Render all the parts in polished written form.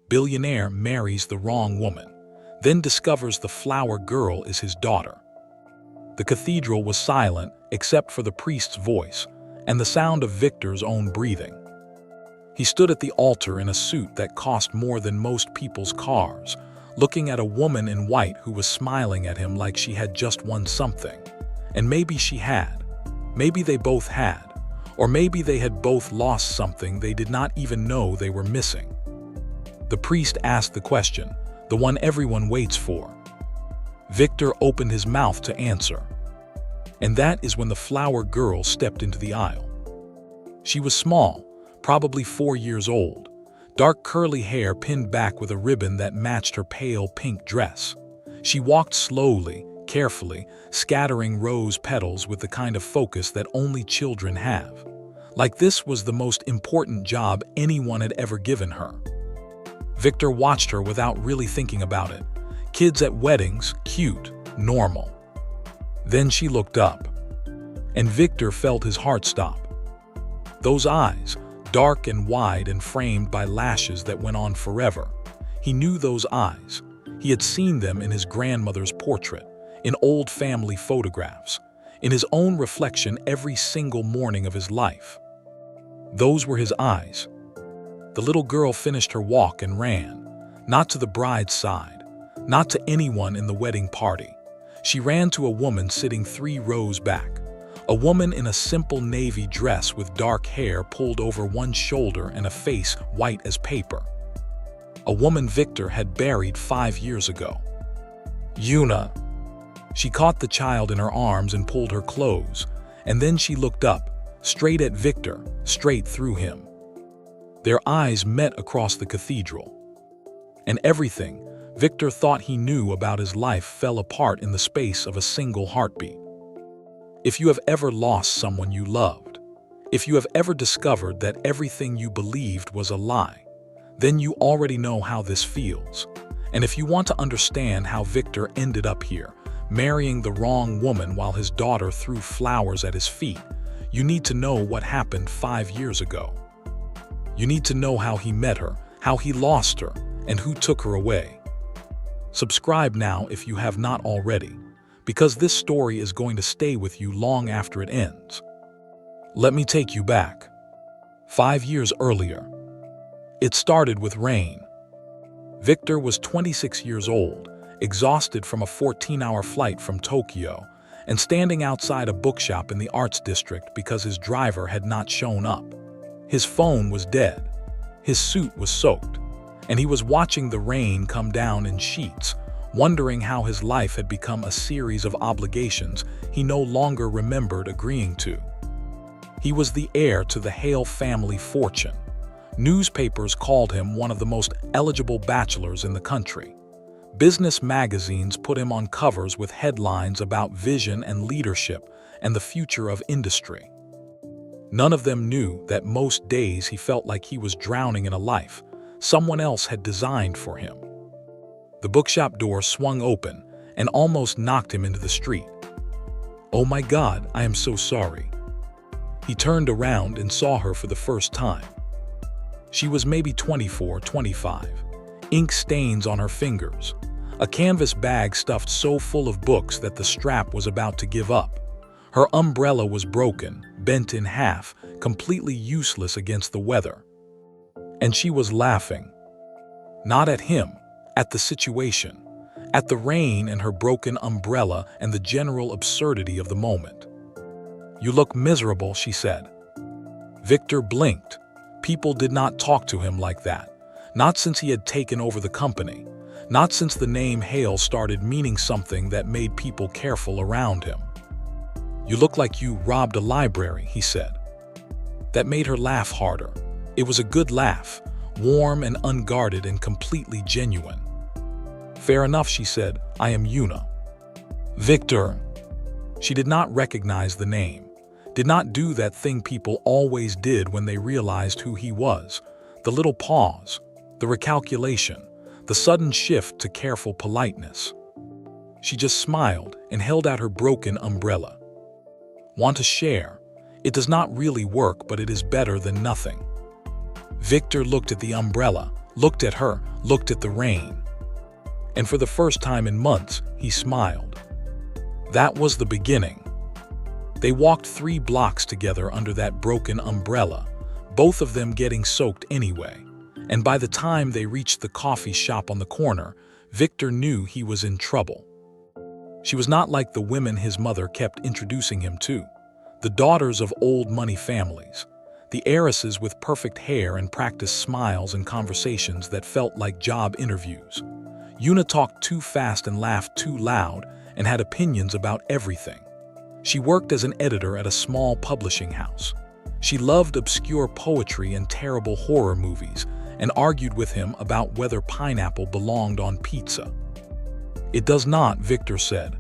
Billionaire marries the wrong woman, then discovers the flower girl is his daughter. The cathedral was silent except for the priest's voice and the sound of Victor's own breathing. He stood at the altar in a suit that cost more than most people's cars, looking at a woman in white who was smiling at him like she had just won something. And maybe she had. Maybe they both had. Or maybe they had both lost something they did not even know they were missing. The priest asked the question, the one everyone waits for. Victor opened his mouth to answer. And that is when the flower girl stepped into the aisle. She was small, probably 4 years old, dark curly hair pinned back with a ribbon that matched her pale pink dress. She walked slowly, carefully, scattering rose petals with the kind of focus that only children have. Like this was the most important job anyone had ever given her. Victor watched her without really thinking about it. Kids at weddings, cute, normal. Then she looked up, and Victor felt his heart stop. Those eyes, dark and wide and framed by lashes that went on forever. He knew those eyes. He had seen them in his grandmother's portrait, in old family photographs, in his own reflection every single morning of his life. Those were his eyes. The little girl finished her walk and ran, not to the bride's side, not to anyone in the wedding party. She ran to a woman sitting 3 rows back, a woman in a simple navy dress with dark hair pulled over one shoulder and a face white as paper. A woman Victor had buried 5 years ago. Una. She caught the child in her arms and pulled her close, and then she looked up, straight at Victor, straight through him. Their eyes met across the cathedral. And everything Victor thought he knew about his life fell apart in the space of a single heartbeat. If you have ever lost someone you loved, if you have ever discovered that everything you believed was a lie, then you already know how this feels. And if you want to understand how Victor ended up here, marrying the wrong woman while his daughter threw flowers at his feet, you need to know what happened 5 years ago. You need to know how he met her, how he lost her, and who took her away. Subscribe now if you have not already, because this story is going to stay with you long after it ends. Let me take you back. 5 years earlier. It started with rain. Victor was 26 years old, exhausted from a 14-hour flight from Tokyo, and standing outside a bookshop in the arts district because his driver had not shown up. His phone was dead. His suit was soaked, and he was watching the rain come down in sheets, wondering how his life had become a series of obligations he no longer remembered agreeing to. He was the heir to the Hale family fortune. Newspapers called him one of the most eligible bachelors in the country. Business magazines put him on covers with headlines about vision and leadership and the future of industry. None of them knew that most days he felt like he was drowning in a life someone else had designed for him. The bookshop door swung open and almost knocked him into the street. "Oh my God, I am so sorry." He turned around and saw her for the first time. She was maybe 24, 25, ink stains on her fingers, a canvas bag stuffed so full of books that the strap was about to give up. Her umbrella was broken, bent in half, completely useless against the weather. And she was laughing. Not at him, at the situation, at the rain and her broken umbrella and the general absurdity of the moment. "You look miserable," she said. Victor blinked. People did not talk to him like that, not since he had taken over the company, not since the name Hale started meaning something that made people careful around him. "You look like you robbed a library," he said. That made her laugh harder. It was a good laugh, warm and unguarded and completely genuine. "Fair enough," she said. "I am Una." "Victor." She did not recognize the name, did not do that thing people always did when they realized who he was, the little pause, the recalculation, the sudden shift to careful politeness. She just smiled and held out her broken umbrella. "Want to share? It does not really work, but it is better than nothing." Victor looked at the umbrella, looked at her, looked at the rain. And for the first time in months, he smiled. That was the beginning. They walked 3 blocks together under that broken umbrella, both of them getting soaked anyway. And by the time they reached the coffee shop on the corner, Victor knew he was in trouble. She was not like the women his mother kept introducing him to, the daughters of old money families, the heiresses with perfect hair and practiced smiles and conversations that felt like job interviews. Una talked too fast and laughed too loud and had opinions about everything. She worked as an editor at a small publishing house. She loved obscure poetry and terrible horror movies and argued with him about whether pineapple belonged on pizza. It does not, Victor said.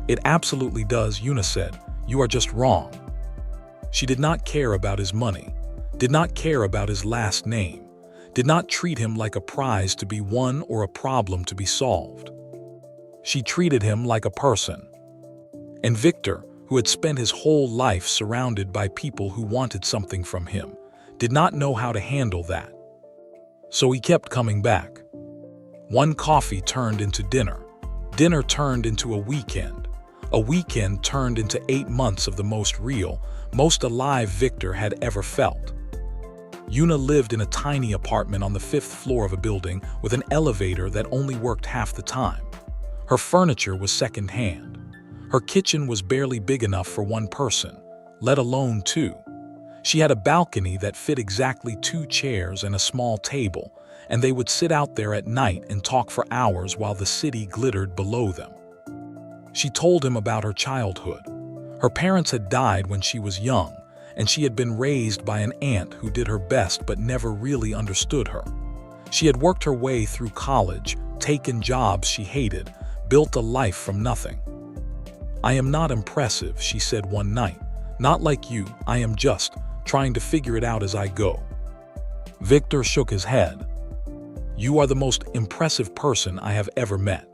It absolutely does, Una said. You are just wrong. She did not care about his money, did not care about his last name, did not treat him like a prize to be won or a problem to be solved. She treated him like a person. And Victor, who had spent his whole life surrounded by people who wanted something from him, did not know how to handle that. So he kept coming back. One coffee turned into dinner. Dinner turned into a weekend. A weekend turned into 8 months of the most real, most alive Victor had ever felt. Una lived in a tiny apartment on the 5th floor of a building with an elevator that only worked half the time. Her furniture was second-hand. Her kitchen was barely big enough for one person, let alone 2. She had a balcony that fit exactly 2 chairs and a small table, and they would sit out there at night and talk for hours while the city glittered below them. She told him about her childhood. Her parents had died when she was young, and she had been raised by an aunt who did her best but never really understood her. She had worked her way through college, taken jobs she hated, built a life from nothing. I am not impressive, she said one night. Not like you, I am just trying to figure it out as I go. Victor shook his head. You are the most impressive person I have ever met.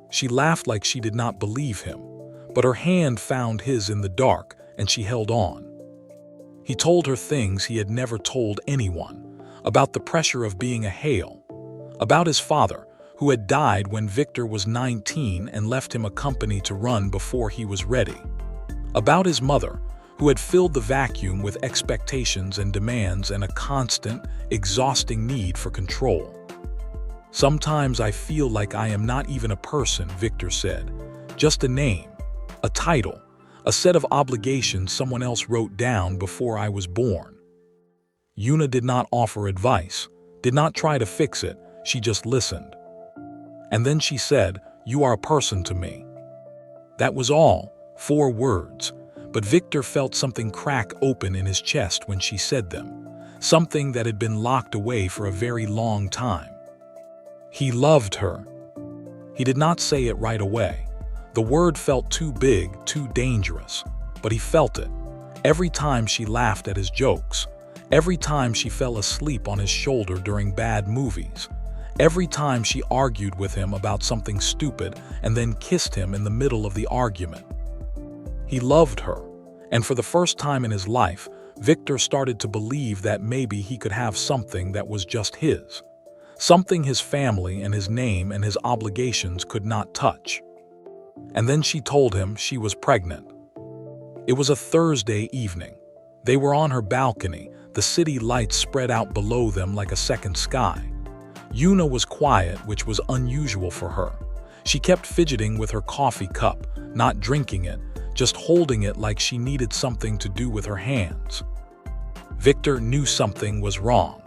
She laughed like she did not believe him, but her hand found his in the dark and she held on. He told her things he had never told anyone, about the pressure of being a Hale, about his father, who had died when Victor was 19 and left him a company to run before he was ready, about his mother, who had filled the vacuum with expectations and demands and a constant, exhausting need for control. Sometimes I feel like I am not even a person, Victor said, just a name, a title, a set of obligations someone else wrote down before I was born. Una did not offer advice, did not try to fix it, she just listened. And then she said, "You are a person to me." That was all, 4 words. But Victor felt something crack open in his chest when she said them, something that had been locked away for a very long time. He loved her. He did not say it right away. The word felt too big, too dangerous, but he felt it. Every time she laughed at his jokes, every time she fell asleep on his shoulder during bad movies, every time she argued with him about something stupid and then kissed him in the middle of the argument. He loved her, and for the first time in his life, Victor started to believe that maybe he could have something that was just his, something his family and his name and his obligations could not touch. And then she told him she was pregnant. It was a Thursday evening. They were on her balcony, the city lights spread out below them like a second sky. Una was quiet, which was unusual for her. She kept fidgeting with her coffee cup, not drinking it, just holding it like she needed something to do with her hands. Victor knew something was wrong.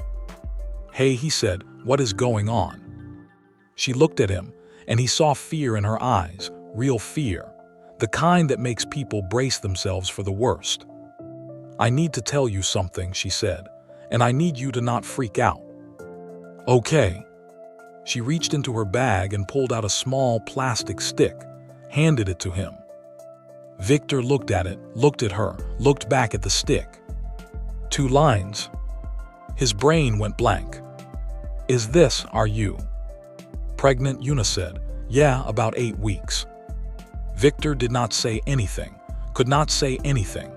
"Hey," he said, "what is going on?" She looked at him, and he saw fear in her eyes, real fear, the kind that makes people brace themselves for the worst. "I need to tell you something," she said, "and I need you to not freak out." "Okay." She reached into her bag and pulled out a small plastic stick, handed it to him. Victor looked at it, looked at her, looked back at the stick. 2 lines. His brain went blank. Are you pregnant?" Una said. "Yeah, about 8 weeks." Victor did not say anything, could not say anything.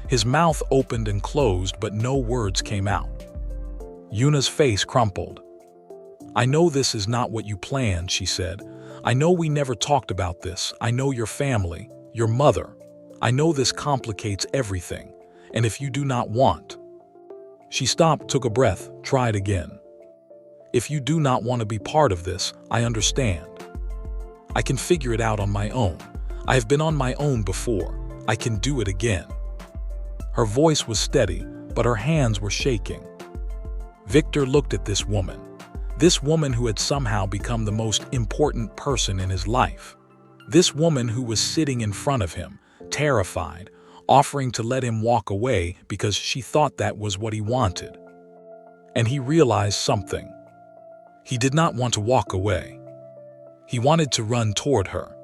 His mouth opened and closed, but no words came out. Yuna's face crumpled. "I know this is not what you planned," she said. "I know we never talked about this. I know your family, your mother. I know this complicates everything. And if you do not want—" She stopped, took a breath, tried again. "If you do not want to be part of this, I understand. I can figure it out on my own. I have been on my own before. I can do it again." Her voice was steady, but her hands were shaking. Victor looked at this woman who had somehow become the most important person in his life. This woman who was sitting in front of him, terrified, offering to let him walk away because she thought that was what he wanted. And he realized something. He did not want to walk away. He wanted to run toward her.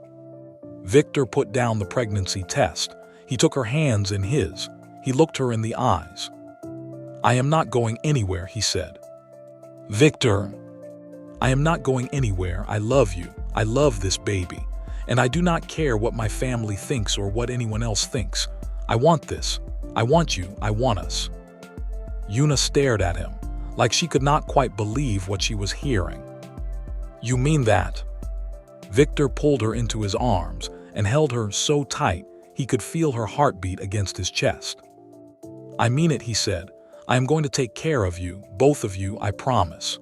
Victor put down the pregnancy test. He took her hands in his. He looked her in the eyes. "I am not going anywhere," he said. "Victor, I am not going anywhere. I love you. I love this baby. And I do not care what my family thinks or what anyone else thinks. I want this. I want you. I want us." Yuna stared at him, like she could not quite believe what she was hearing. "You mean that?" Victor pulled her into his arms and held her so tight he could feel her heartbeat against his chest. "I mean it," he said. "I am going to take care of you, both of you, I promise."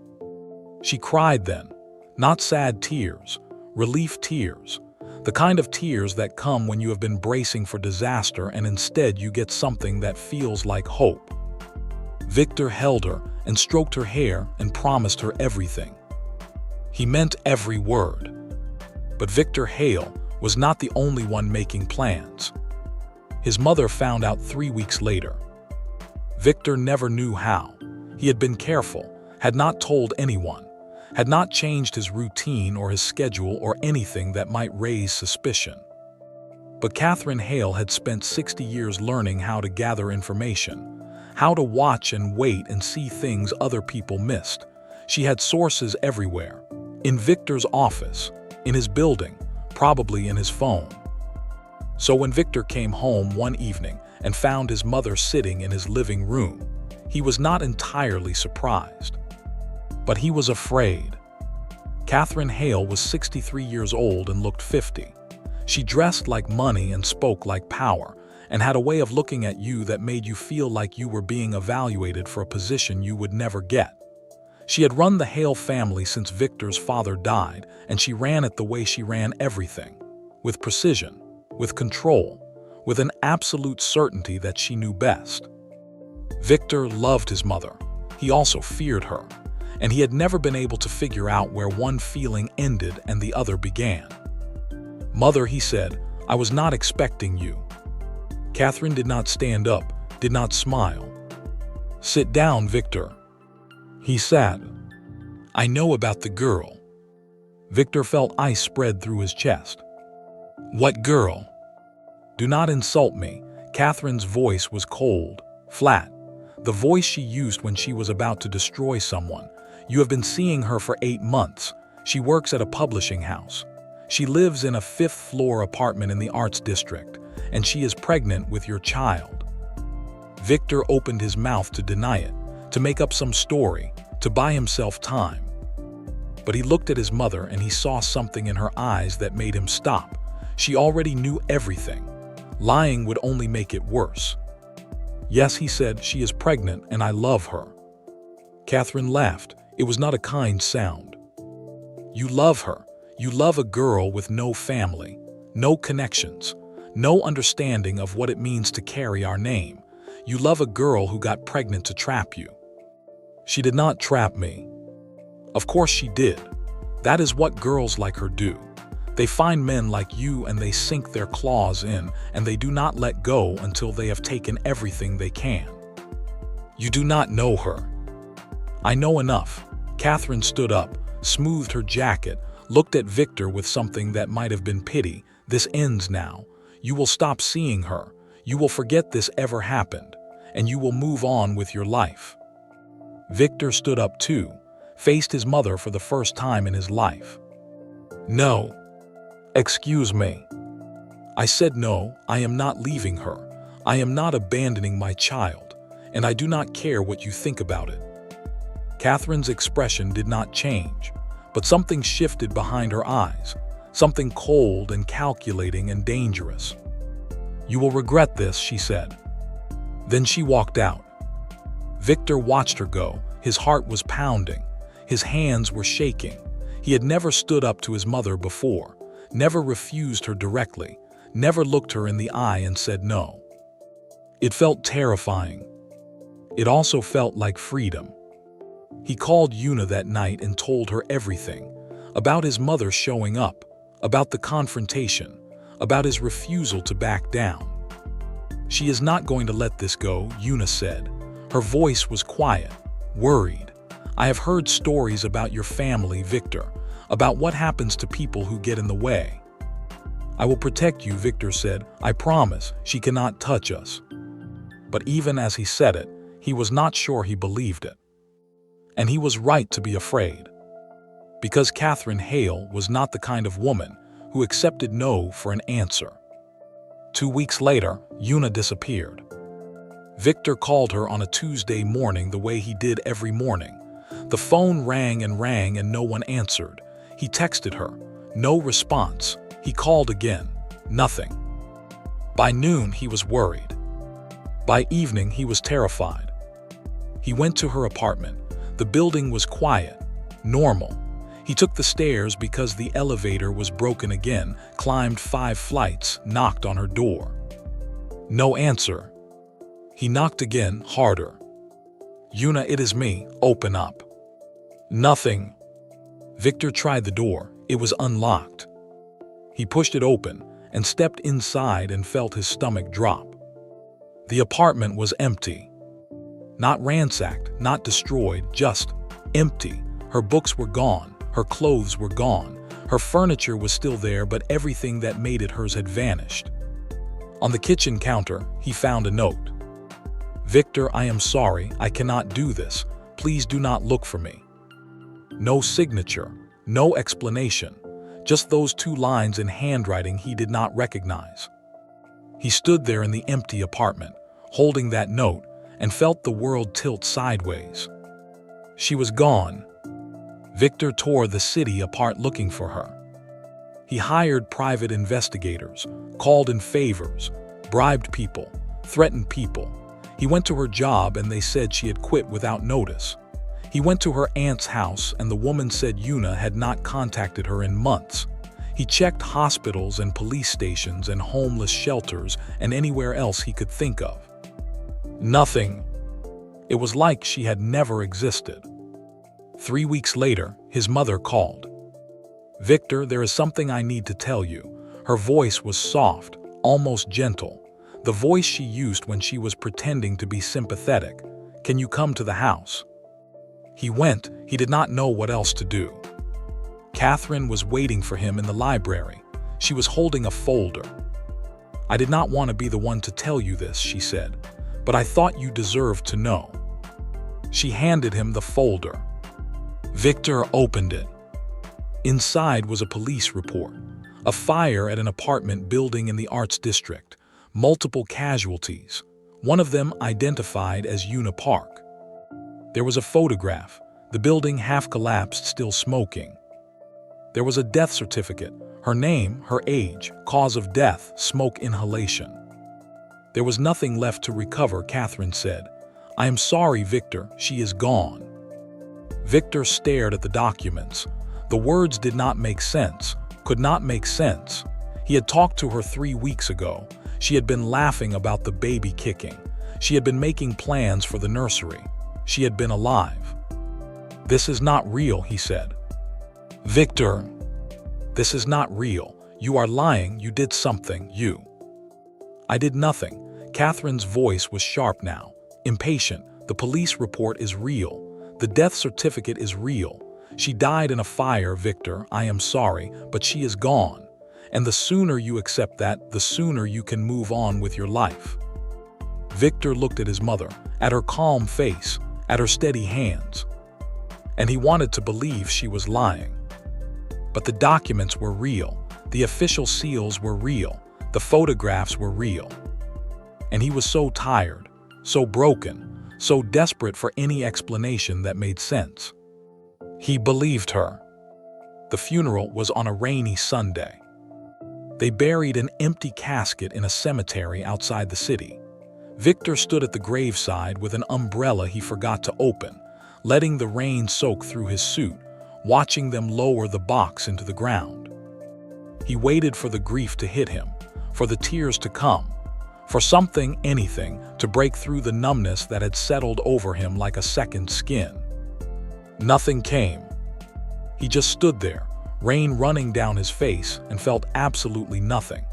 She cried then, not sad tears, relief tears, the kind of tears that come when you have been bracing for disaster and instead you get something that feels like hope. Victor held her and stroked her hair and promised her everything. He meant every word. But Victor Hale was not the only one making plans. His mother found out 3 weeks later. Victor never knew how. He had been careful, had not told anyone, had not changed his routine or his schedule or anything that might raise suspicion. But Catherine Hale had spent 60 years learning how to gather information, how to watch and wait and see things other people missed. She had sources everywhere, in Victor's office, in his building, probably in his phone. So when Victor came home one evening and found his mother sitting in his living room, he was not entirely surprised. But he was afraid. Catherine Hale was 63 years old and looked 50. She dressed like money and spoke like power, and had a way of looking at you that made you feel like you were being evaluated for a position you would never get. She had run the Hale family since Victor's father died, and she ran it the way she ran everything, with precision, with control, with an absolute certainty that she knew best. Victor loved his mother. He also feared her, and he had never been able to figure out where one feeling ended and the other began. "Mother," he said, "I was not expecting you." Catherine did not stand up, did not smile. "Sit down, Victor." He sat. "I know about the girl." Victor felt ice spread through his chest. "What girl?" "Do not insult me." Catherine's voice was cold, flat, the voice she used when she was about to destroy someone. "You have been seeing her for 8 months. She works at a publishing house. She lives in a 5th-floor apartment in the Arts District, and she is pregnant with your child." Victor opened his mouth to deny it, to make up some story, to buy himself time. But he looked at his mother and he saw something in her eyes that made him stop. She already knew everything. Lying would only make it worse. "Yes," he said, "she is pregnant and I love her." Catherine laughed. It was not a kind sound. "You love her. You love a girl with no family, no connections, no understanding of what it means to carry our name. You love a girl who got pregnant to trap you." "She did not trap me." "Of course she did. That is what girls like her do. They find men like you and they sink their claws in, and they do not let go until they have taken everything they can." "You do not know her." "I know enough." Catherine stood up, smoothed her jacket, looked at Victor with something that might have been pity. "This ends now. You will stop seeing her. You will forget this ever happened, and you will move on with your life." Victor stood up too, faced his mother for the first time in his life. "No. Excuse me. I said no, I am not leaving her. I am not abandoning my child, and I do not care what you think about it." Catherine's expression did not change, but something shifted behind her eyes, something cold and calculating and dangerous. "You will regret this," she said. Then she walked out. Victor watched her go. His heart was pounding. His hands were shaking. He had never stood up to his mother before, never refused her directly, never looked her in the eye and said no. It felt terrifying. It also felt like freedom. He called Una that night and told her everything, about his mother showing up, about the confrontation, about his refusal to back down. "She is not going to let this go," Una said. Her voice was quiet, worried. "I have heard stories about your family, Victor, about what happens to people who get in the way." "I will protect you," Victor said. "I promise, she cannot touch us." But even as he said it, he was not sure he believed it. And he was right to be afraid. Because Catherine Hale was not the kind of woman who accepted no for an answer. 2 weeks later, Una disappeared. Victor called her on a Tuesday morning the way he did every morning. The phone rang and no one answered. He texted her. No response. He called again. Nothing. By noon, he was worried. By evening, he was terrified. He went to her apartment. The building was quiet, normal. He took the stairs because the elevator was broken again, climbed 5 flights, knocked on her door. No answer. He knocked again, harder. "Una, it is me. Open up." Nothing. Victor tried the door. It was unlocked. He pushed it open and stepped inside and felt his stomach drop. The apartment was empty. Not ransacked, not destroyed, just empty. Her books were gone. Her clothes were gone. Her furniture was still there, but everything that made it hers had vanished. On the kitchen counter, he found a note. "Victor, I am sorry. I cannot do this. Please do not look for me." No signature, no explanation, just those 2 lines in handwriting he did not recognize. He stood there in the empty apartment, holding that note, and felt the world tilt sideways. She was gone. Victor tore the city apart looking for her. He hired private investigators, called in favors, bribed people, threatened people. He went to her job and they said she had quit without notice. He went to her aunt's house and the woman said Una had not contacted her in months. He checked hospitals and police stations and homeless shelters and anywhere else he could think of. Nothing. It was like she had never existed. 3 weeks later, his mother called. "Victor, there is something I need to tell you." Her voice was soft, almost gentle, the voice she used when she was pretending to be sympathetic. "Can you come to the house?" He went. He did not know what else to do. Catherine was waiting for him in the library. She was holding a folder. "I did not want to be the one to tell you this," she said, "but I thought you deserved to know." She handed him the folder. Victor opened it. Inside was a police report. A fire at an apartment building in the Arts District. Multiple casualties. One of them identified as Una Park. There was a photograph. The building half collapsed, still smoking. There was a death certificate. Her name, her age, cause of death, smoke inhalation. There was nothing left to recover, Catherine said. "I am sorry, Victor, she is gone." Victor stared at the documents. The words did not make sense, could not make sense. He had talked to her 3 weeks ago. She had been laughing about the baby kicking. She had been making plans for the nursery. She had been alive. "This is not real," he said. "Victor, this is not real. You are lying. You did something. You." "I did nothing." Catherine's voice was sharp now, impatient. "The police report is real. The death certificate is real. She died in a fire, Victor. I am sorry, but she is gone. And the sooner you accept that, the sooner you can move on with your life." Victor looked at his mother, at her calm face, at her steady hands. And he wanted to believe she was lying. But the documents were real. The official seals were real. The photographs were real. And he was so tired, so broken, so desperate for any explanation that made sense. He believed her. The funeral was on a rainy Sunday. They buried an empty casket in a cemetery outside the city. Victor stood at the graveside with an umbrella he forgot to open, letting the rain soak through his suit, watching them lower the box into the ground. He waited for the grief to hit him, for the tears to come, for something, anything, to break through the numbness that had settled over him like a second skin. Nothing came. He just stood there, rain running down his face, and felt absolutely nothing.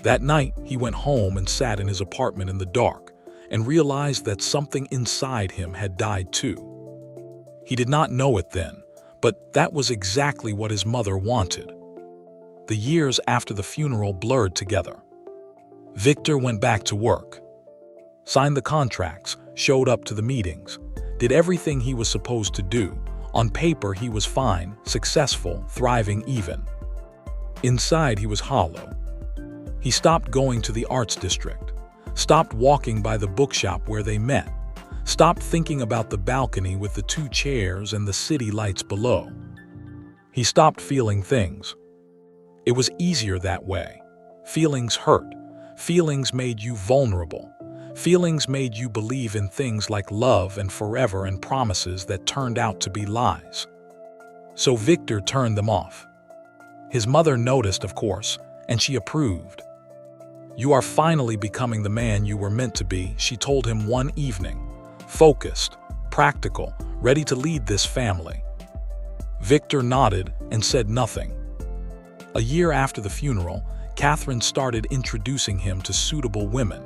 That night, he went home and sat in his apartment in the dark, and realized that something inside him had died too. He did not know it then, but that was exactly what his mother wanted. The years after the funeral blurred together. Victor went back to work, signed the contracts, showed up to the meetings, did everything he was supposed to do. On paper, he was fine, successful, thriving even. Inside, he was hollow. He stopped going to the arts district, stopped walking by the bookshop where they met, stopped thinking about the balcony with the 2 chairs and the city lights below. He stopped feeling things. It was easier that way. Feelings hurt. Feelings made you vulnerable. Feelings made you believe in things like love and forever and promises that turned out to be lies. So Victor turned them off. His mother noticed, of course, and she approved. "You are finally becoming the man you were meant to be," she told him one evening. Focused, practical, ready to lead this family. Victor nodded and said nothing. A year after the funeral, Catherine started introducing him to suitable women,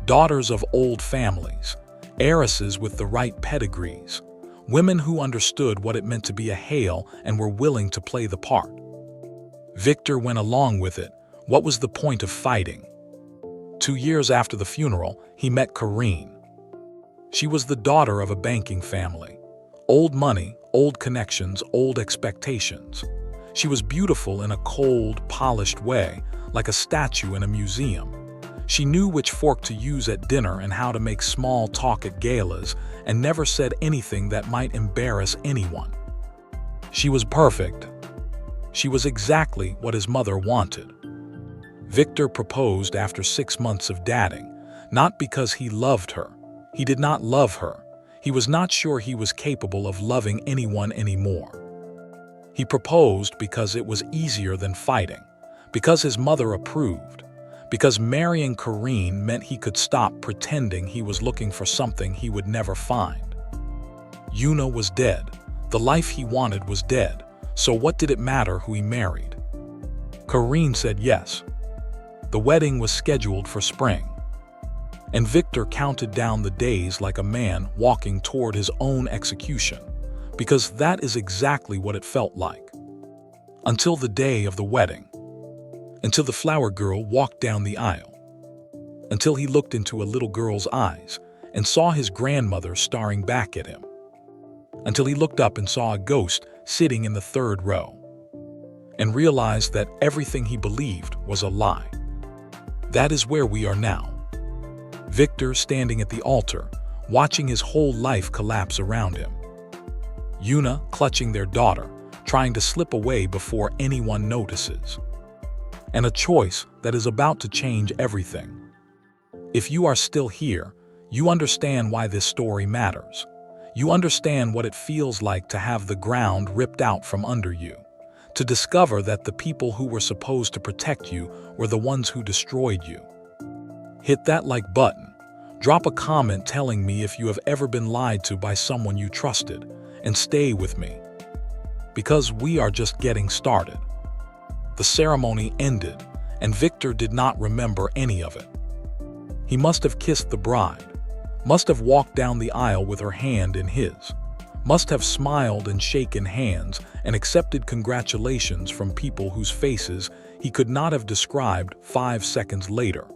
daughters of old families, heiresses with the right pedigrees, women who understood what it meant to be a Hale and were willing to play the part. Victor went along with it. What was the point of fighting? 2 years after the funeral, he met Corinne. She was the daughter of a banking family. Old money, old connections, old expectations. She was beautiful in a cold, polished way, like a statue in a museum. She knew which fork to use at dinner and how to make small talk at galas, and never said anything that might embarrass anyone. She was perfect. She was exactly what his mother wanted. Victor proposed after 6 months of dating, not because he loved her. He did not love her. He was not sure he was capable of loving anyone anymore. He proposed because it was easier than fighting, because his mother approved, because marrying Corinne meant he could stop pretending he was looking for something he would never find. Una was dead. The life he wanted was dead, so what did it matter who he married? Corinne said yes. The wedding was scheduled for spring, and Victor counted down the days like a man walking toward his own execution, because that is exactly what it felt like. Until the day of the wedding. Until the flower girl walked down the aisle. Until he looked into a little girl's eyes and saw his grandmother staring back at him. Until he looked up and saw a ghost sitting in the 3rd row. And realized that everything he believed was a lie. That is where we are now. Victor standing at the altar, watching his whole life collapse around him. Una clutching their daughter, trying to slip away before anyone notices. And a choice that is about to change everything. If you are still here, you understand why this story matters. You understand what it feels like to have the ground ripped out from under you. To discover that the people who were supposed to protect you were the ones who destroyed you. Hit that like button. Drop a comment telling me if you have ever been lied to by someone you trusted, and stay with me. Because we are just getting started. The ceremony ended, and Victor did not remember any of it. He must have kissed the bride, must have walked down the aisle with her hand in his, must have smiled and shaken hands and accepted congratulations from people whose faces he could not have described 5 seconds later.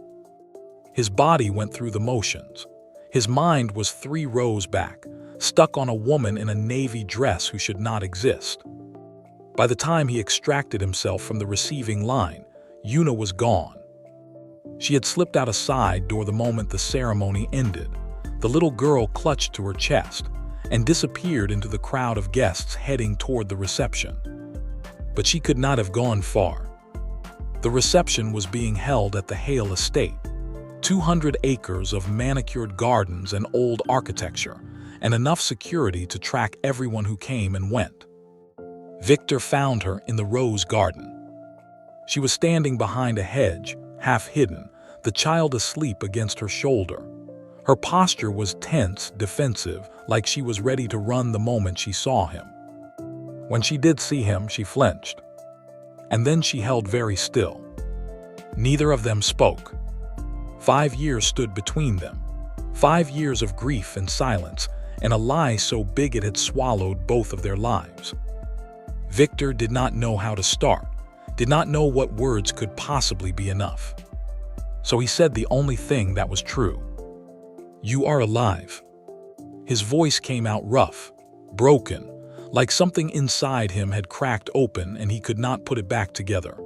His body went through the motions. His mind was 3 rows back, stuck on a woman in a navy dress who should not exist. By the time he extracted himself from the receiving line, Una was gone. She had slipped out a side door the moment the ceremony ended, The little girl clutched to her chest and disappeared into the crowd of guests heading toward the reception. But she could not have gone far. The reception was being held at the Hale estate, 200 acres of manicured gardens and old architecture, and enough security to track everyone who came and went. Victor found her in the rose garden. She was standing behind a hedge, half hidden, the child asleep against her shoulder. Her posture was tense, defensive, like she was ready to run the moment she saw him. When she did see him, she flinched. And then she held very still. Neither of them spoke. 5 years stood between them. 5 years of grief and silence, and a lie so big it had swallowed both of their lives. Victor did not know how to start, did not know what words could possibly be enough. So he said the only thing that was true. "You are alive." His voice came out rough, broken, like something inside him had cracked open and he could not put it back together.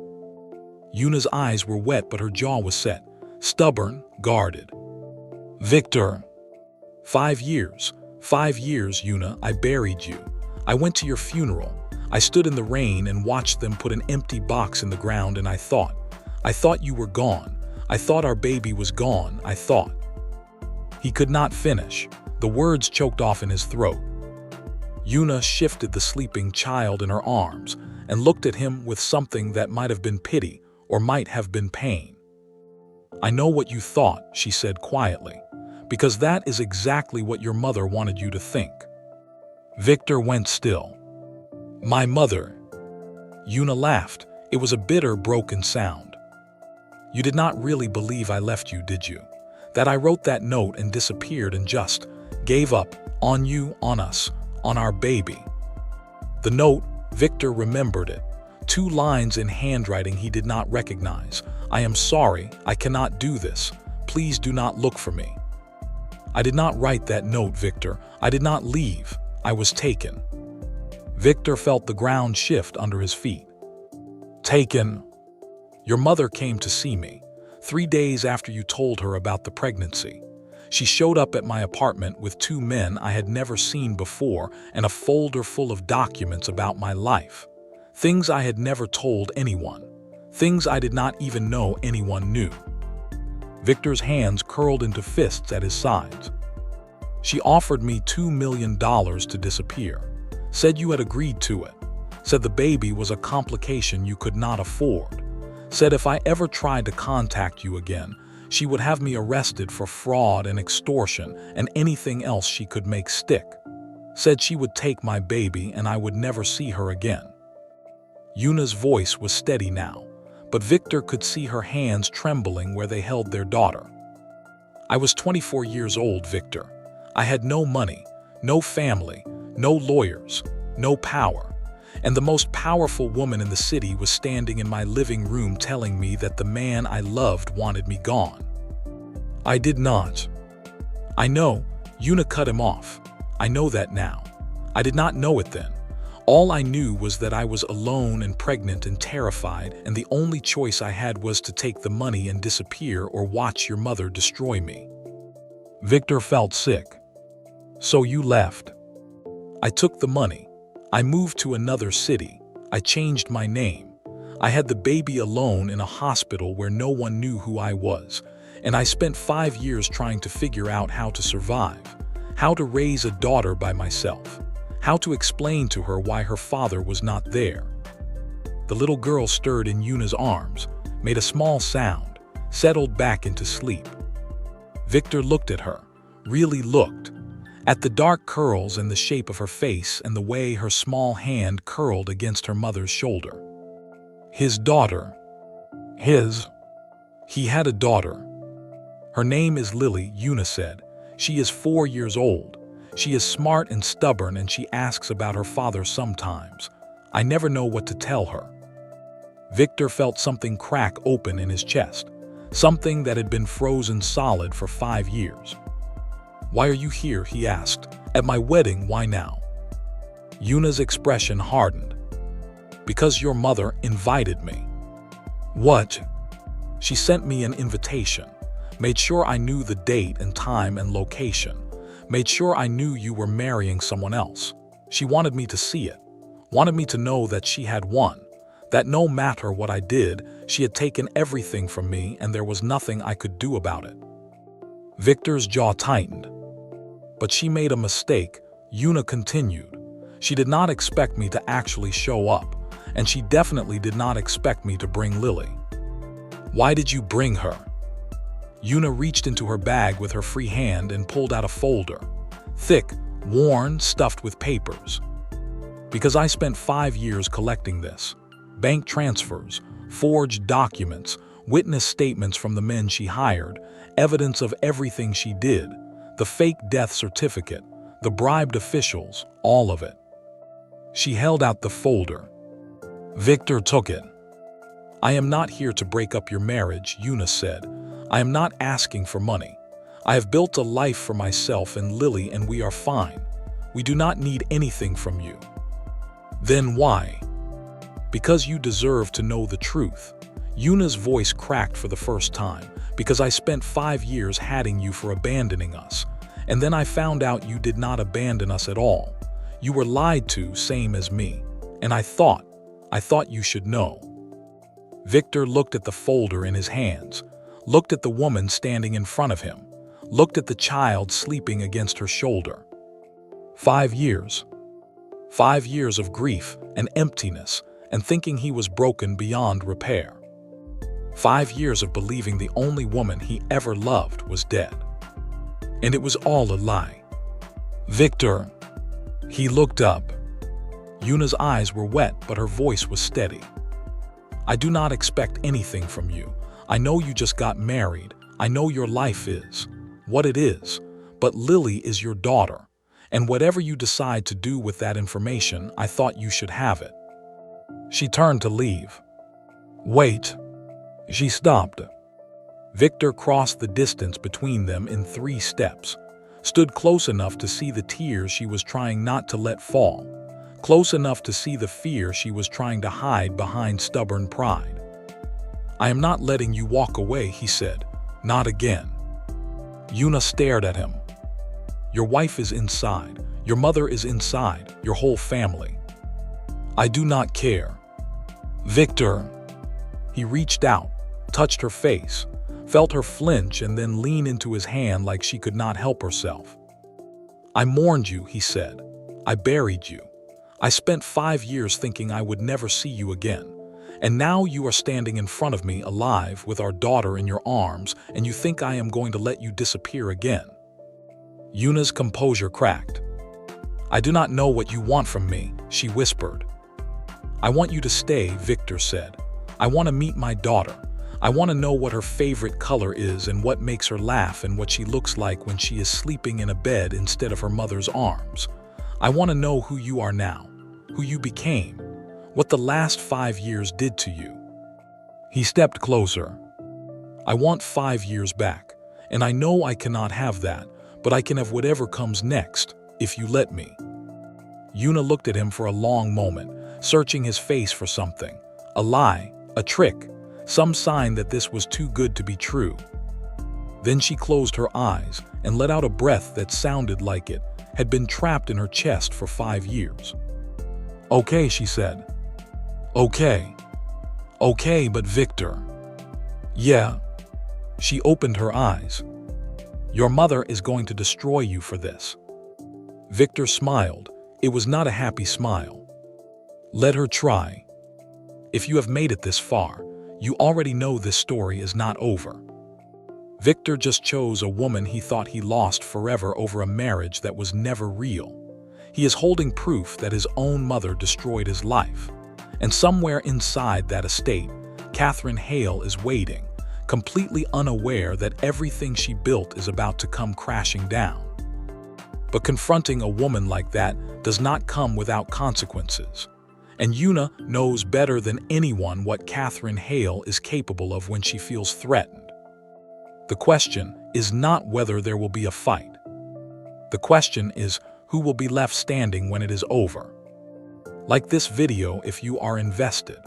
Yuna's eyes were wet, but her jaw was set, stubborn, guarded. "Victor, 5 years, 5 years, Yuna, I buried you. I went to your funeral. I stood in the rain and watched them put an empty box in the ground, and I thought you were gone. I thought our baby was gone, I thought." He could not finish. The words choked off in his throat. Yuna shifted the sleeping child in her arms and looked at him with something that might have been pity or might have been pain. "I know what you thought," she said quietly, "because that is exactly what your mother wanted you to think." Victor went still. "My mother." Yuna laughed. It was a bitter, broken sound. "You did not really believe I left you, did you? That I wrote that note and disappeared and just gave up on you, on us, on our baby?" The note, Victor remembered it. 2 lines in handwriting he did not recognize. "I am sorry, I cannot do this. Please do not look for me." "I did not write that note, Victor. I did not leave. I was taken." Victor felt the ground shift under his feet. "Taken?" "Your mother came to see me 3 days after you told her about the pregnancy. She showed up at my apartment with 2 men I had never seen before and a folder full of documents about my life. Things I had never told anyone. Things I did not even know anyone knew." Victor's hands curled into fists at his sides. "She offered me $2 million to disappear. Said you had agreed to it. Said the baby was a complication you could not afford. Said if I ever tried to contact you again, she would have me arrested for fraud and extortion and anything else she could make stick. Said she would take my baby and I would never see her again." Yuna's voice was steady now, but Victor could see her hands trembling where they held their daughter. "I was 24 years old, Victor. I had no money, no family, no lawyers, no power. And the most powerful woman in the city was standing in my living room telling me that the man I loved wanted me gone. I did not." "I know," Yuna cut him off. "I know that now. I did not know it then. All I knew was that I was alone and pregnant and terrified, and the only choice I had was to take the money and disappear or watch your mother destroy me." Victor felt sick. "So you left." "I took the money. I moved to another city. I changed my name. I had the baby alone in a hospital where no one knew who I was, and I spent 5 years trying to figure out how to survive, how to raise a daughter by myself, how to explain to her why her father was not there." The little girl stirred in Yuna's arms, made a small sound, settled back into sleep. Victor looked at her, really looked, at the dark curls and the shape of her face and the way her small hand curled against her mother's shoulder. His daughter. He had a daughter. "Her name is Lily," Yuna said. "She is 4 years old. She is smart and stubborn, and she asks about her father sometimes. I never know what to tell her." Victor felt something crack open in his chest, something that had been frozen solid for 5 years. "Why are you here?" he asked. "At my wedding, why now?" Yuna's expression hardened. "Because your mother invited me." "What?" "She sent me an invitation. Made sure I knew the date and time and location. Made sure I knew you were marrying someone else. She wanted me to see it. Wanted me to know that she had won. That no matter what I did, she had taken everything from me and there was nothing I could do about it. Victor's jaw tightened. But she made a mistake, Una continued. She did not expect me to actually show up, and she definitely did not expect me to bring Lily. Why did you bring her? Una reached into her bag with her free hand and pulled out a folder. Thick, worn, stuffed with papers. Because I spent 5 years collecting this. Bank transfers, forged documents, witness statements from the men she hired, evidence of everything she did, the fake death certificate, the bribed officials, all of it. She held out the folder. Victor took it. I am not here to break up your marriage, Una said. I am not asking for money. I have built a life for myself and Lily and we are fine. We do not need anything from you. Then why? Because you deserve to know the truth. Una's voice cracked for the first time. Because I spent 5 years hating you for abandoning us. And then I found out you did not abandon us at all. You were lied to, same as me. And I thought you should know. Victor looked at the folder in his hands, looked at the woman standing in front of him, looked at the child sleeping against her shoulder. 5 years. 5 years of grief and emptiness and thinking he was broken beyond repair. 5 years of believing the only woman he ever loved was dead. And it was all a lie. Victor. He looked up. Una's eyes were wet, but her voice was steady. I do not expect anything from you. I know you just got married. I know your life is what it is. But Lily is your daughter. And whatever you decide to do with that information, I thought you should have it. She turned to leave. Wait. She stopped. Victor crossed the distance between them in 3 steps, stood close enough to see the tears she was trying not to let fall, close enough to see the fear she was trying to hide behind stubborn pride. I am not letting you walk away, he said. Not again. Una stared at him. Your wife is inside. Your mother is inside. Your whole family. I do not care. Victor. He reached out, touched her face, felt her flinch and then lean into his hand like she could not help herself. I mourned you, he said. I buried you. I spent 5 years thinking I would never see you again. And now you are standing in front of me alive with our daughter in your arms and you think I am going to let you disappear again. Una's composure cracked. I do not know what you want from me, she whispered. I want you to stay, Victor said. I want to meet my daughter. I want to know what her favorite color is and what makes her laugh and what she looks like when she is sleeping in a bed instead of her mother's arms. I want to know who you are now, who you became, what the last 5 years did to you. He stepped closer. I want 5 years back, and I know I cannot have that, but I can have whatever comes next, if you let me. Una looked at him for a long moment, searching his face for something. A lie, a trick, some sign that this was too good to be true. Then she closed her eyes and let out a breath that sounded like it had been trapped in her chest for 5 years. Okay, she said. Okay. Okay, but Victor. Yeah. She opened her eyes. Your mother is going to destroy you for this. Victor smiled. It was not a happy smile. Let her try. If you have made it this far, you already know this story is not over. Victor just chose a woman he thought he lost forever over a marriage that was never real. He is holding proof that his own mother destroyed his life. And somewhere inside that estate, Catherine Hale is waiting, completely unaware that everything she built is about to come crashing down. But confronting a woman like that does not come without consequences. And Una knows better than anyone what Catherine Hale is capable of when she feels threatened. The question is not whether there will be a fight. The question is who will be left standing when it is over. Like this video if you are invested.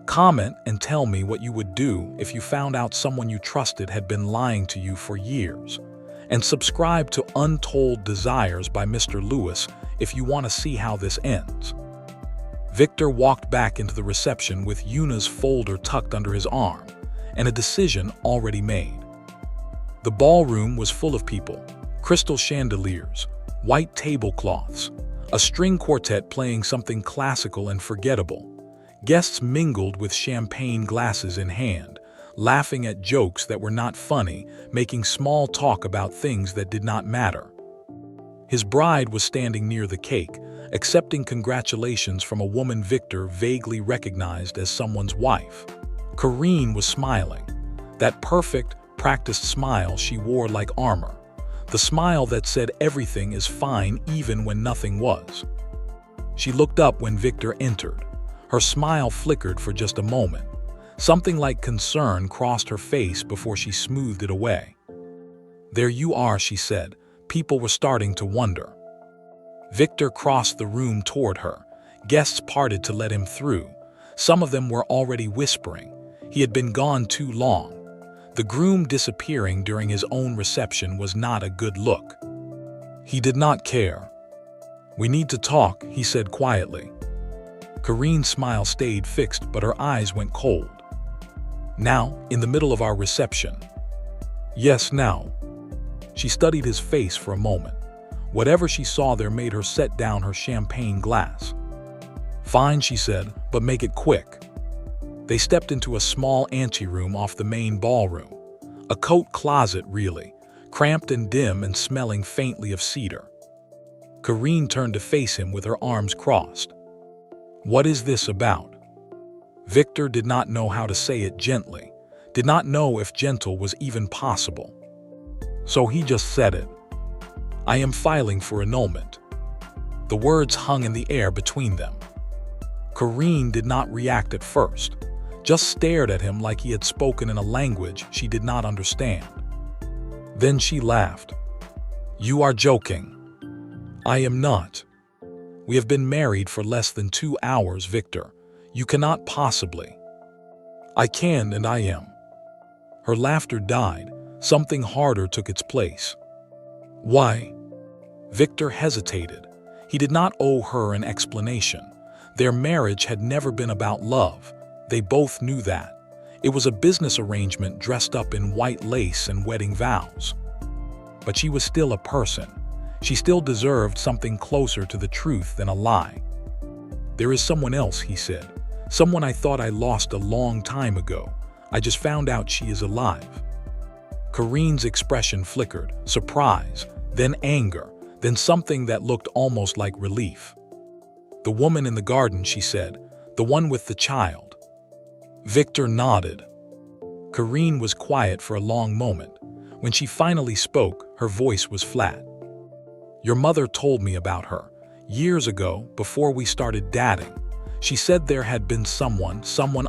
Comment and tell me what you would do if you found out someone you trusted had been lying to you for years. And subscribe to Untold Desires by Mr. Lewis if you want to see how this ends. Victor walked back into the reception with Yuna's folder tucked under his arm and a decision already made. The ballroom was full of people, crystal chandeliers, white tablecloths, a string quartet playing something classical and forgettable. Guests mingled with champagne glasses in hand, laughing at jokes that were not funny, making small talk about things that did not matter. His bride was standing near the cake, accepting congratulations from a woman Victor vaguely recognized as someone's wife. Karine was smiling, that perfect, practiced smile she wore like armor, the smile that said everything is fine even when nothing was. She looked up when Victor entered. Her smile flickered for just a moment. Something like concern crossed her face before she smoothed it away. "There you are," she said. People were starting to wonder. Victor crossed the room toward her. Guests parted to let him through. Some of them were already whispering. He had been gone too long. The groom disappearing during his own reception was not a good look. He did not care. "We need to talk," he said quietly. Karine's smile stayed fixed, but her eyes went cold. "Now, in the middle of our reception?" "Yes, now." She studied his face for a moment. Whatever she saw there made her set down her champagne glass. "Fine," she said, "but make it quick." They stepped into a small anteroom off the main ballroom. A coat closet, really, cramped and dim and smelling faintly of cedar. Karine turned to face him with her arms crossed. "What is this about?" Victor did not know how to say it gently, did not know if gentle was even possible. So he just said it. "I am filing for annulment." The words hung in the air between them. Karine did not react at first, just stared at him like he had spoken in a language she did not understand. Then she laughed. "You are joking." "I am not. We have been married for less than 2 hours, Victor. You cannot possibly." "I can and I am." Her laughter died. Something harder took its place. "Why?" Victor hesitated. He did not owe her an explanation. Their marriage had never been about love. They both knew that. It was a business arrangement dressed up in white lace and wedding vows. But she was still a person. She still deserved something closer to the truth than a lie. "There is someone else," he said. "Someone I thought I lost a long time ago. I just found out she is alive." Karine's expression flickered, surprise, then anger, then something that looked almost like relief. "The woman in the garden," she said, "the one with the child." Victor nodded. Karine was quiet for a long moment. When she finally spoke, her voice was flat. "Your mother told me about her. Years ago, before we started dating. She said there had been someone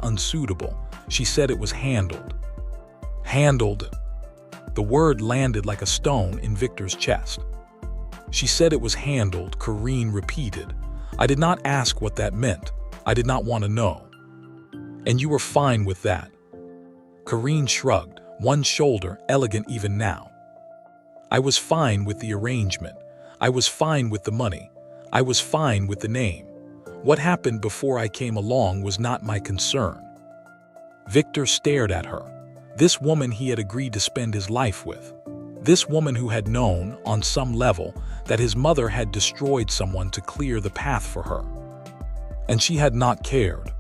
unsuitable. She said it was handled." "Handled?" The word landed like a stone in Victor's chest. "She said it was handled," Karine repeated. "I did not ask what that meant. I did not want to know." "And you were fine with that?" Karine shrugged, one shoulder elegant even now. "I was fine with the arrangement. I was fine with the money. I was fine with the name. What happened before I came along was not my concern." Victor stared at her. This woman he had agreed to spend his life with. This woman who had known, on some level, that his mother had destroyed someone to clear the path for her. And she had not cared.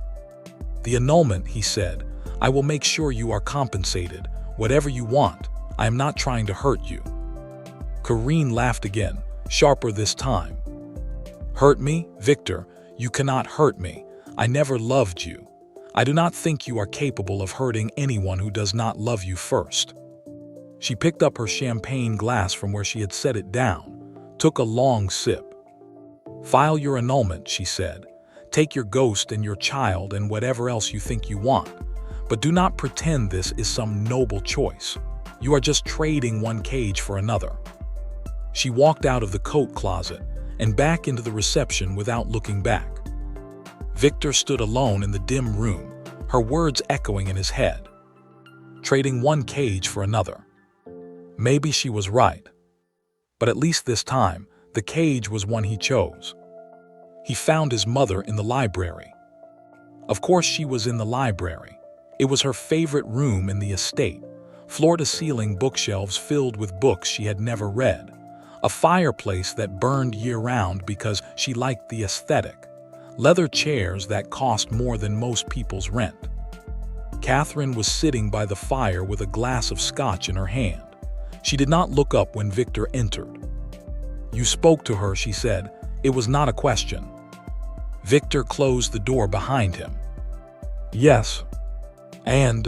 "The annulment," he said. "I will make sure you are compensated. Whatever you want. I am not trying to hurt you." Karine laughed again, sharper this time. "Hurt me, Victor? You cannot hurt me. I never loved you. I do not think you are capable of hurting anyone who does not love you first." She picked up her champagne glass from where she had set it down, took a long sip. "File your annulment," she said. "Take your ghost and your child and whatever else you think you want. But do not pretend this is some noble choice. You are just trading one cage for another." She walked out of the coat closet and back into the reception without looking back. Victor stood alone in the dim room, her words echoing in his head, trading one cage for another. Maybe she was right. But at least this time, the cage was one he chose. He found his mother in the library. Of course she was in the library. It was her favorite room in the estate, floor-to-ceiling bookshelves filled with books she had never read, a fireplace that burned year-round because she liked the aesthetic, leather chairs that cost more than most people's rent. Catherine was sitting by the fire with a glass of scotch in her hand. She did not look up when Victor entered. "You spoke to her," she said. "It was not a question." Victor closed the door behind him. "Yes. And—"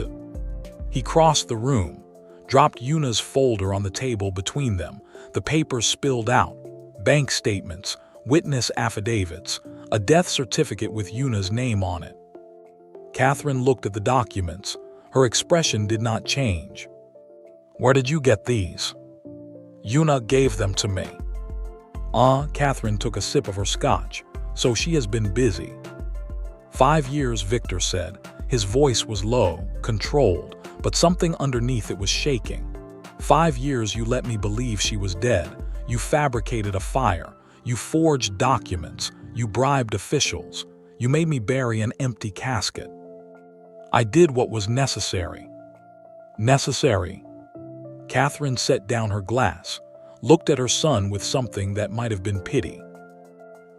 He crossed the room, dropped Yuna's folder on the table between them. The papers spilled out: bank statements, witness affidavits, a death certificate with Yuna's name on it. Catherine looked at the documents. Her expression did not change. "Where did you get these?" "Yuna gave them to me." Catherine took a sip of her scotch. "So she has been busy." 5 years, Victor said. His voice was low, controlled, but something underneath it was shaking. 5 years you let me believe she was dead. You fabricated a fire. You forged documents. You bribed officials. You made me bury an empty casket. I did what was necessary. Necessary? Catherine set down her glass, looked at her son with something that might have been pity.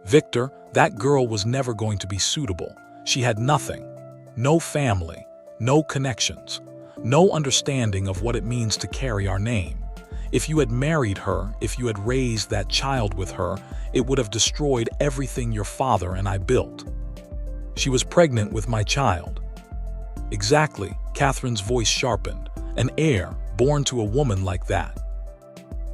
"Victor, that girl was never going to be suitable. She had nothing. No family, no connections, no understanding of what it means to carry our name. If you had married her, if you had raised that child with her, it would have destroyed everything your father and I built. She was pregnant with my child." "Exactly," Catherine's voice sharpened. "An heir, born to a woman like that.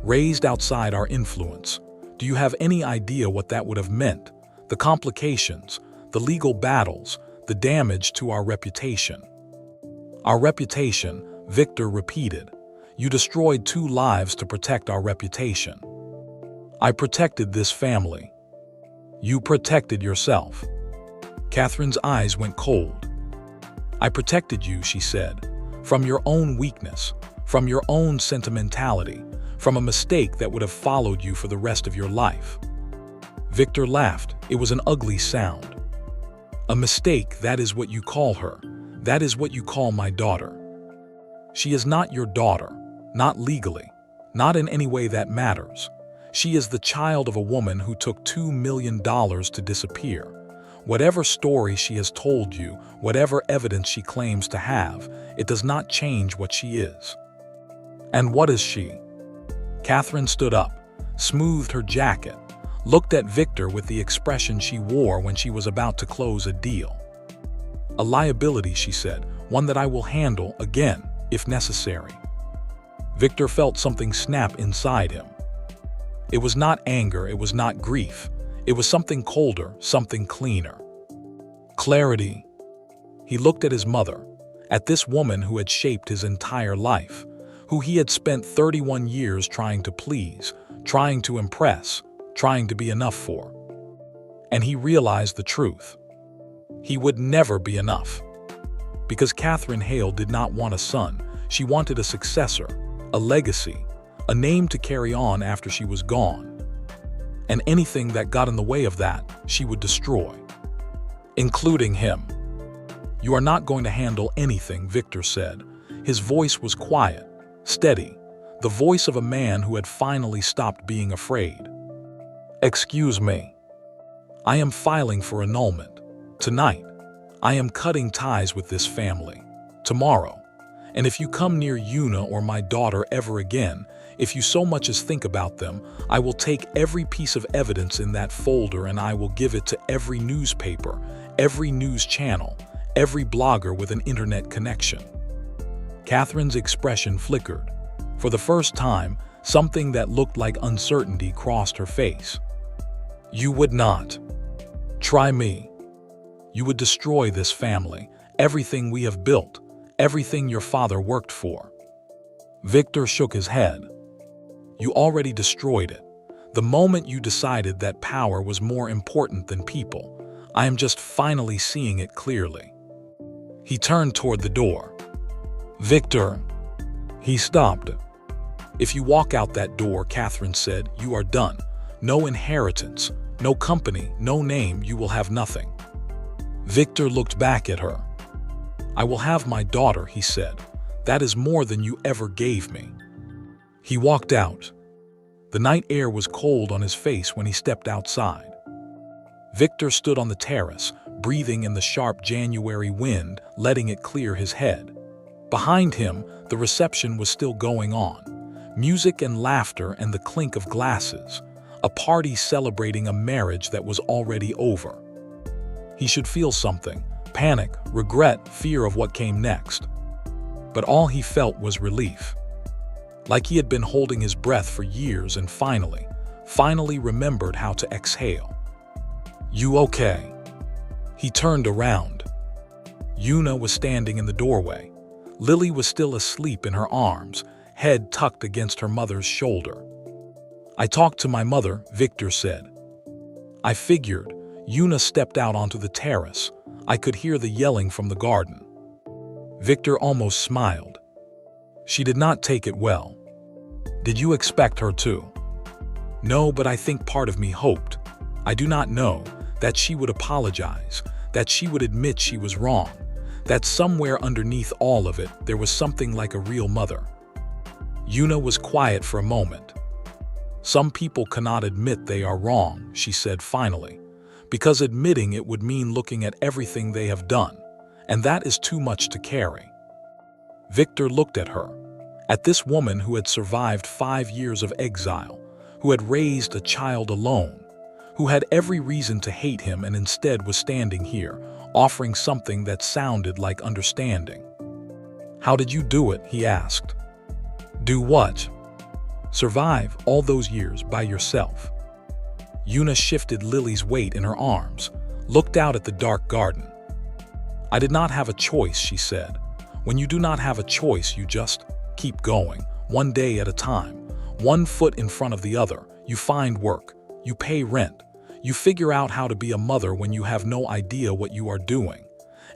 Raised outside our influence. Do you have any idea what that would have meant? The complications, the legal battles, the damage to our reputation." "Our reputation," Victor repeated. "You destroyed 2 lives to protect our reputation." "I protected this family." "You protected yourself." Catherine's eyes went cold. "I protected you," she said, "from your own weakness, from your own sentimentality, from a mistake that would have followed you for the rest of your life." Victor laughed. It was an ugly sound. "A mistake, that is what you call her. That is what you call my daughter. She is not your daughter, not legally, not in any way that matters. She is the child of a woman who took $2 million to disappear. Whatever story she has told you, whatever evidence she claims to have, it does not change what she is." "And what is she?" Catherine stood up, smoothed her jacket, looked at Victor with the expression she wore when she was about to close a deal. "A liability," she said, "one that I will handle again, if necessary." Victor felt something snap inside him. It was not anger, it was not grief. It was something colder, something cleaner. Clarity. He looked at his mother, at this woman who had shaped his entire life, who he had spent 31 years trying to please, trying to impress, trying to be enough for. And he realized the truth. He would never be enough. Because Catherine Hale did not want a son, she wanted a successor, a legacy, a name to carry on after she was gone. And anything that got in the way of that, she would destroy. Including him. "You are not going to handle anything," Victor said. His voice was quiet, steady, the voice of a man who had finally stopped being afraid. "Excuse me. I am filing for annulment. Tonight. I am cutting ties with this family. Tomorrow. And if you come near Yuna or my daughter ever again, if you so much as think about them, I will take every piece of evidence in that folder and I will give it to every newspaper, every news channel, every blogger with an internet connection." Catherine's expression flickered. For the first time, something that looked like uncertainty crossed her face. "You would not. Try me. You would destroy this family, everything we have built, everything your father worked for." Victor shook his head. "You already destroyed it. The moment you decided that power was more important than people. I am just finally seeing it clearly." He turned toward the door. "Victor." He stopped. "If you walk out that door," Catherine said, "you are done. No inheritance, no company, no name, you will have nothing." Victor looked back at her. "I will have my daughter," he said. "That is more than you ever gave me." He walked out. The night air was cold on his face when he stepped outside. Victor stood on the terrace, breathing in the sharp January wind, letting it clear his head. Behind him, the reception was still going on. Music and laughter and the clink of glasses. A party celebrating a marriage that was already over. He should feel something: panic, regret, fear of what came next. But all he felt was relief. Like he had been holding his breath for years and finally remembered how to exhale. "You okay?" He turned around. Una was standing in the doorway. Lily was still asleep in her arms, head tucked against her mother's shoulder. "I talked to my mother," Victor said. "I figured." Una stepped out onto the terrace. "I could hear the yelling from the garden." Victor almost smiled. "She did not take it well." "Did you expect her to?" "No, but I think part of me hoped. I do not know, that she would apologize, that she would admit she was wrong, that somewhere underneath all of it there was something like a real mother." Una was quiet for a moment. "Some people cannot admit they are wrong," she said finally, "because admitting it would mean looking at everything they have done, and that is too much to carry." Victor looked at her, at this woman who had survived 5 years of exile, who had raised a child alone, who had every reason to hate him and instead was standing here, offering something that sounded like understanding. "How did you do it?" he asked. "Do what?" "Survive all those years by yourself." Una shifted Lily's weight in her arms, looked out at the dark garden. "I did not have a choice," she said. "When you do not have a choice, you just keep going, one day at a time, one foot in front of the other. You find work, you pay rent, you figure out how to be a mother when you have no idea what you are doing.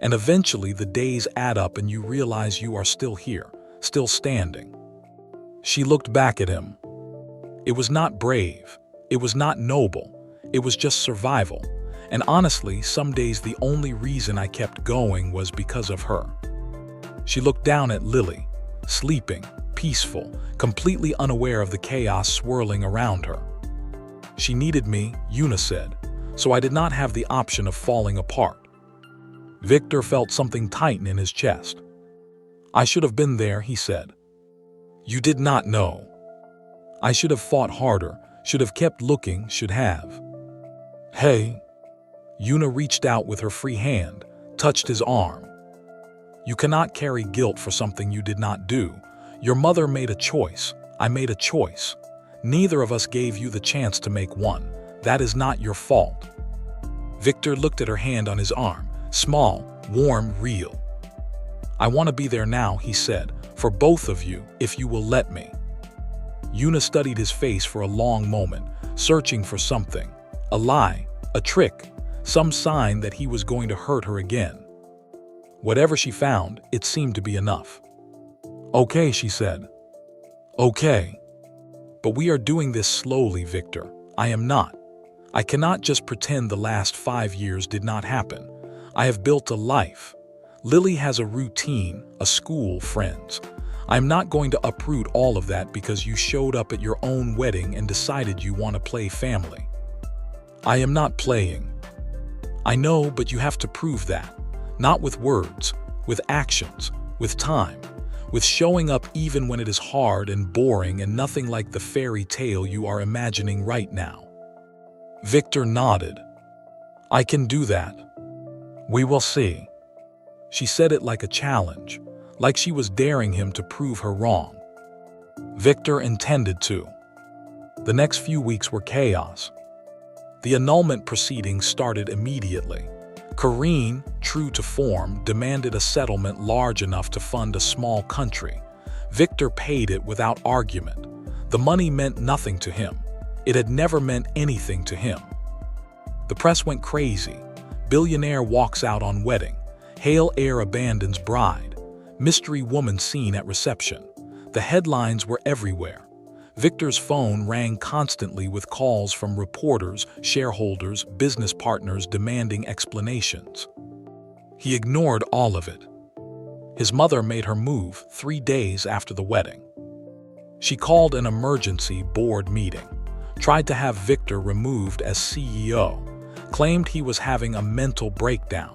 And eventually the days add up and you realize you are still here, still standing." She looked back at him. It was not brave, it was not noble, it was just survival. And honestly, some days the only reason I kept going was because of her. She looked down at Lily, sleeping, peaceful, completely unaware of the chaos swirling around her. "She needed me," Una said, "so I did not have the option of falling apart." Victor felt something tighten in his chest. "I should have been there," he said. "You did not know." "I should have fought harder, should have kept looking, should have." "Hey." Una reached out with her free hand, touched his arm. "You cannot carry guilt for something you did not do. Your mother made a choice. I made a choice. Neither of us gave you the chance to make one. That is not your fault." Victor looked at her hand on his arm, small, warm, real. "I want to be there now," he said, "for both of you, if you will let me." Una studied his face for a long moment, searching for something. A lie, a trick, some sign that he was going to hurt her again. Whatever she found, it seemed to be enough. "Okay," she said. "Okay. But we are doing this slowly, Victor. I am not. I cannot just pretend the last 5 years did not happen. I have built a life. Lily has a routine, a school, friends. I am not going to uproot all of that because you showed up at your own wedding and decided you want to play family. I am not playing. I know, but you have to prove that. Not with words, with actions, with time, with showing up even when it is hard and boring and nothing like the fairy tale you are imagining right now." Victor nodded. "I can do that. We will see." She said it like a challenge, like she was daring him to prove her wrong. Victor intended to. The next few weeks were chaos. The annulment proceedings started immediately. Karine, true to form, demanded a settlement large enough to fund a small country. Victor paid it without argument. The money meant nothing to him. It had never meant anything to him. The press went crazy. Billionaire walks out on wedding. Hale heir abandons bride. Mystery woman seen at reception. The headlines were everywhere. Victor's phone rang constantly with calls from reporters, shareholders, business partners demanding explanations. He ignored all of it. His mother made her move 3 days after the wedding. She called an emergency board meeting, tried to have Victor removed as CEO, claimed he was having a mental breakdown,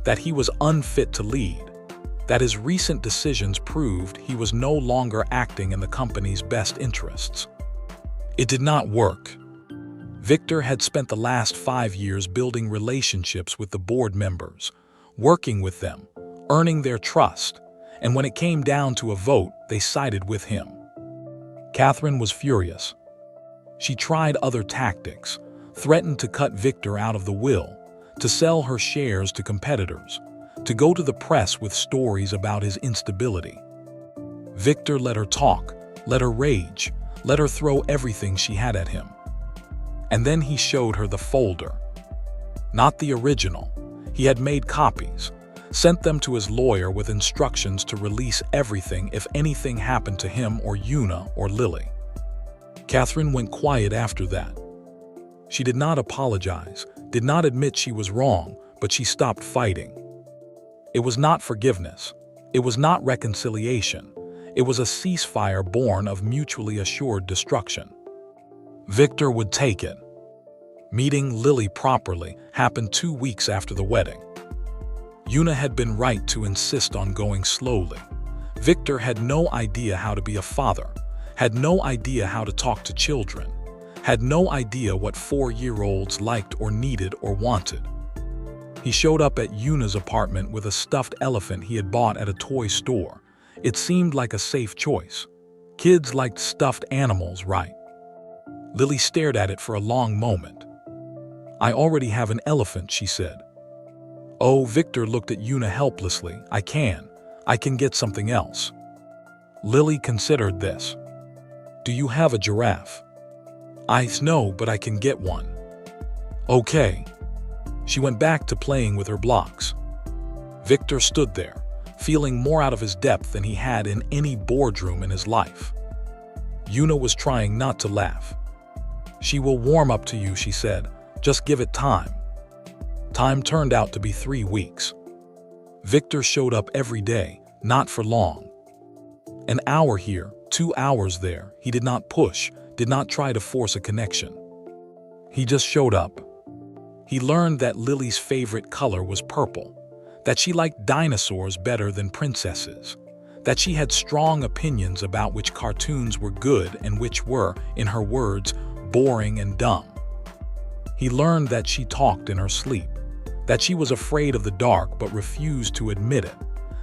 that he was unfit to lead, that his recent decisions proved he was no longer acting in the company's best interests. It did not work. Victor had spent the last 5 years building relationships with the board members, working with them, earning their trust, and when it came down to a vote, they sided with him. Catherine was furious. She tried other tactics, threatened to cut Victor out of the will, to sell her shares to competitors, to go to the press with stories about his instability. Victor let her talk, let her rage, let her throw everything she had at him. And then he showed her the folder. Not the original. He had made copies, sent them to his lawyer with instructions to release everything if anything happened to him or Una or Lily. Catherine went quiet after that. She did not apologize, did not admit she was wrong, but she stopped fighting. It was not forgiveness. It was not reconciliation. It was a ceasefire born of mutually assured destruction. Victor would take it. Meeting Lily properly happened 2 weeks after the wedding. Una had been right to insist on going slowly. Victor had no idea how to be a father, had no idea how to talk to children, had no idea what 4-year-olds liked or needed or wanted. He showed up at Una's apartment with a stuffed elephant he had bought at a toy store. It seemed like a safe choice. Kids liked stuffed animals, right? Lily stared at it for a long moment. "I already have an elephant," she said. Oh, Victor looked at Una helplessly. I can get something else." Lily considered this. "Do you have a giraffe?" No, but I can get one." "Okay." She went back to playing with her blocks. Victor stood there, feeling more out of his depth than he had in any boardroom in his life. Una was trying not to laugh. "She will warm up to you," she said. "Just give it time." Time turned out to be 3 weeks. Victor showed up every day, not for long. An hour here, 2 hours there. He did not push, did not try to force a connection. He just showed up. He learned that Lily's favorite color was purple, that she liked dinosaurs better than princesses, that she had strong opinions about which cartoons were good and which were, in her words, boring and dumb. He learned that she talked in her sleep, that she was afraid of the dark but refused to admit it,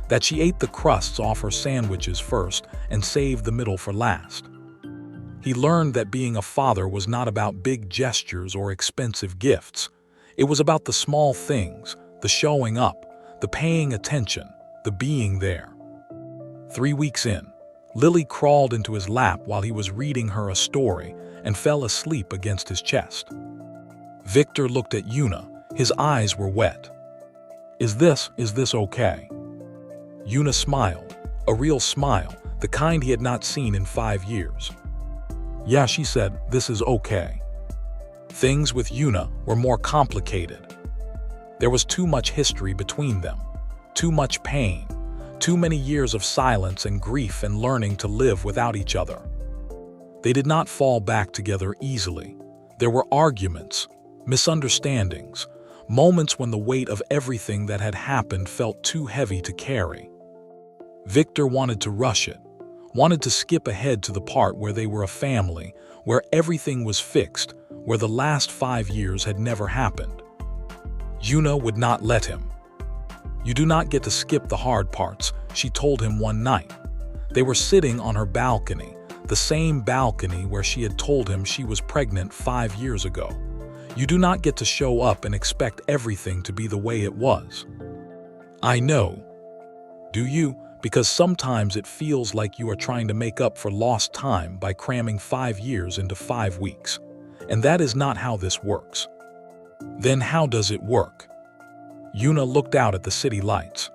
that she ate the crusts off her sandwiches first and saved the middle for last. He learned that being a father was not about big gestures or expensive gifts. It was about the small things, the showing up, the paying attention, the being there. 3 weeks in, Lily crawled into his lap while he was reading her a story and fell asleep against his chest. Victor looked at Una. His eyes were wet. Is this okay?" Una smiled, a real smile, the kind he had not seen in 5 years. "Yeah," she said, "this is okay." Things with Una were more complicated. There was too much history between them, too much pain, too many years of silence and grief and learning to live without each other. They did not fall back together easily. There were arguments, misunderstandings, moments when the weight of everything that had happened felt too heavy to carry. Victor wanted to rush it, wanted to skip ahead to the part where they were a family, where everything was fixed, where the last 5 years had never happened. Una would not let him. "You do not get to skip the hard parts," she told him one night. They were sitting on her balcony, the same balcony where she had told him she was pregnant 5 years ago. "You do not get to show up and expect everything to be the way it was." "I know." "Do you? Because sometimes it feels like you are trying to make up for lost time by cramming 5 years into 5 weeks. And that is not how this works." "Then how does it work?" Yuna looked out at the city lights.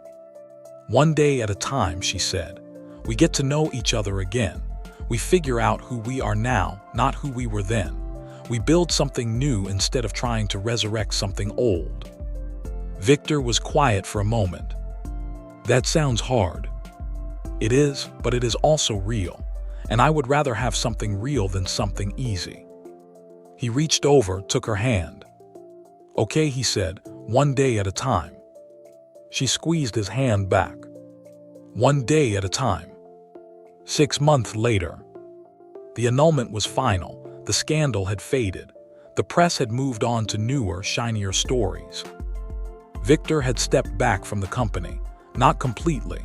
"One day at a time," she said. "We get to know each other again. We figure out who we are now, not who we were then. We build something new instead of trying to resurrect something old." Victor was quiet for a moment. "That sounds hard." "It is, but it is also real, and I would rather have something real than something easy." He reached over, took her hand. "Okay," he said, "one day at a time." She squeezed his hand back. "One day at a time." 6 months later. The annulment was final. The scandal had faded. The press had moved on to newer, shinier stories. Victor had stepped back from the company. Not completely.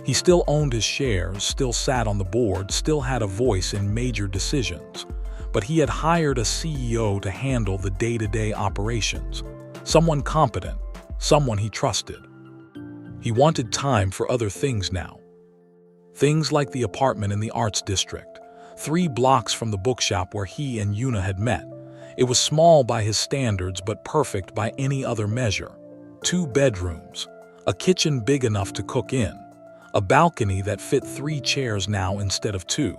He still owned his shares, still sat on the board, still had a voice in major decisions. But he had hired a CEO to handle the day-to-day operations. Someone competent, someone he trusted. He wanted time for other things now. Things like the apartment in the arts district, 3 blocks from the bookshop where he and Yuna had met. It was small by his standards but perfect by any other measure. 2 bedrooms, a kitchen big enough to cook in, a balcony that fit 3 chairs now instead of 2.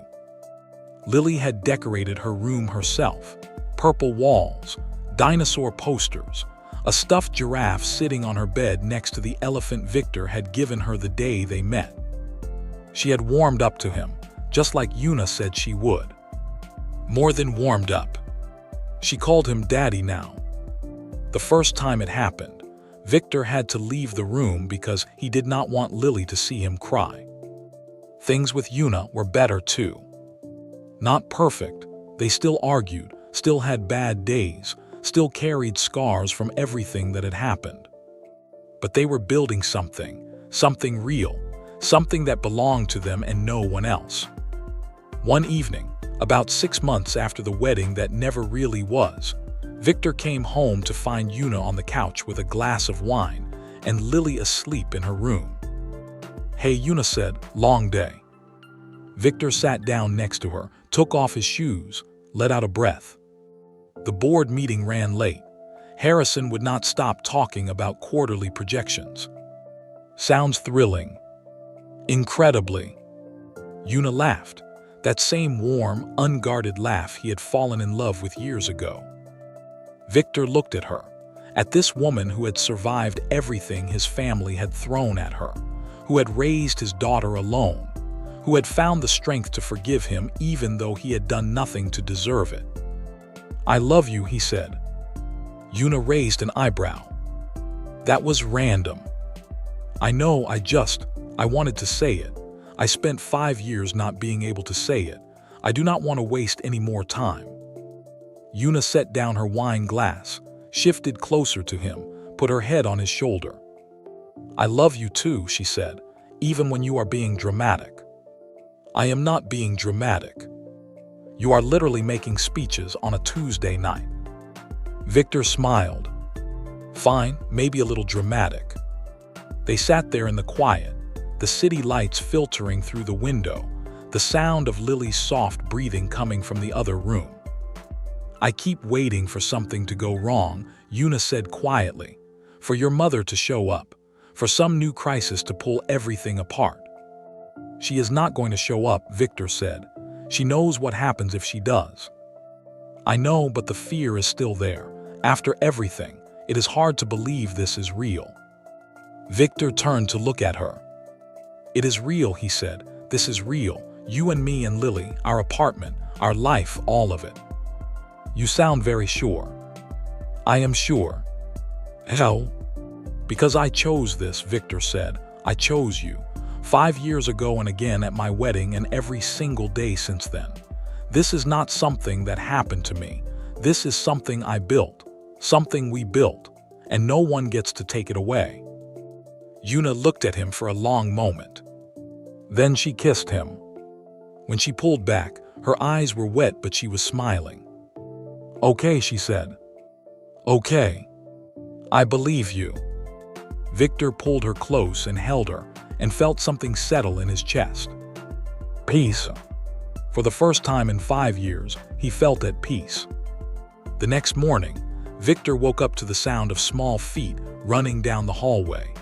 Lily had decorated her room herself. Purple walls, dinosaur posters, a stuffed giraffe sitting on her bed next to the elephant Victor had given her the day they met. She had warmed up to him, just like Yuna said she would. More than warmed up. She called him Daddy now. The first time it happened, Victor had to leave the room because he did not want Lily to see him cry. Things with Yuna were better too. Not perfect, they still argued, still had bad days, still carried scars from everything that had happened. But they were building something real, something that belonged to them and no one else. One evening, about 6 months after the wedding that never really was, Victor came home to find Yuna on the couch with a glass of wine and Lily asleep in her room. "Hey," Yuna said, "long day." Victor sat down next to her, took off his shoes, let out a breath. The board meeting ran late. Harrison would not stop talking about quarterly projections. "Sounds thrilling." "Incredibly." Yuna laughed, that same warm, unguarded laugh he had fallen in love with years ago. Victor looked at her, at this woman who had survived everything his family had thrown at her, who had raised his daughter alone, who had found the strength to forgive him even though he had done nothing to deserve it. "I love you," he said. Yuna raised an eyebrow. "That was random." "I know, I wanted to say it. I spent 5 years not being able to say it. I do not want to waste any more time." Yuna set down her wine glass, shifted closer to him, put her head on his shoulder. "I love you too," she said, "even when you are being dramatic." "I am not being dramatic. You are literally making speeches on a Tuesday night." Victor smiled. "Fine, maybe a little dramatic." They sat there in the quiet, the city lights filtering through the window, the sound of Lily's soft breathing coming from the other room. "I keep waiting for something to go wrong," Yuna said quietly, "for your mother to show up, for some new crisis to pull everything apart." "She is not going to show up," Victor said. "She knows what happens if she does." "I know, but the fear is still there. After everything, it is hard to believe this is real." Victor turned to look at her. "It is real," he said. "This is real. You and me and Lily, our apartment, our life, all of it." "You sound very sure." "I am sure." "How?" "Because I chose this," Victor said. "I chose you. 5 years ago and again at my wedding and every single day since then. This is not something that happened to me. This is something I built, something we built, and no one gets to take it away." Yuna looked at him for a long moment. Then she kissed him. When she pulled back, her eyes were wet but she was smiling. "Okay," she said. "Okay. I believe you." Victor pulled her close and held her and felt something settle in his chest. Peace. For the first time in 5 years, he felt at peace. The next morning, Victor woke up to the sound of small feet running down the hallway.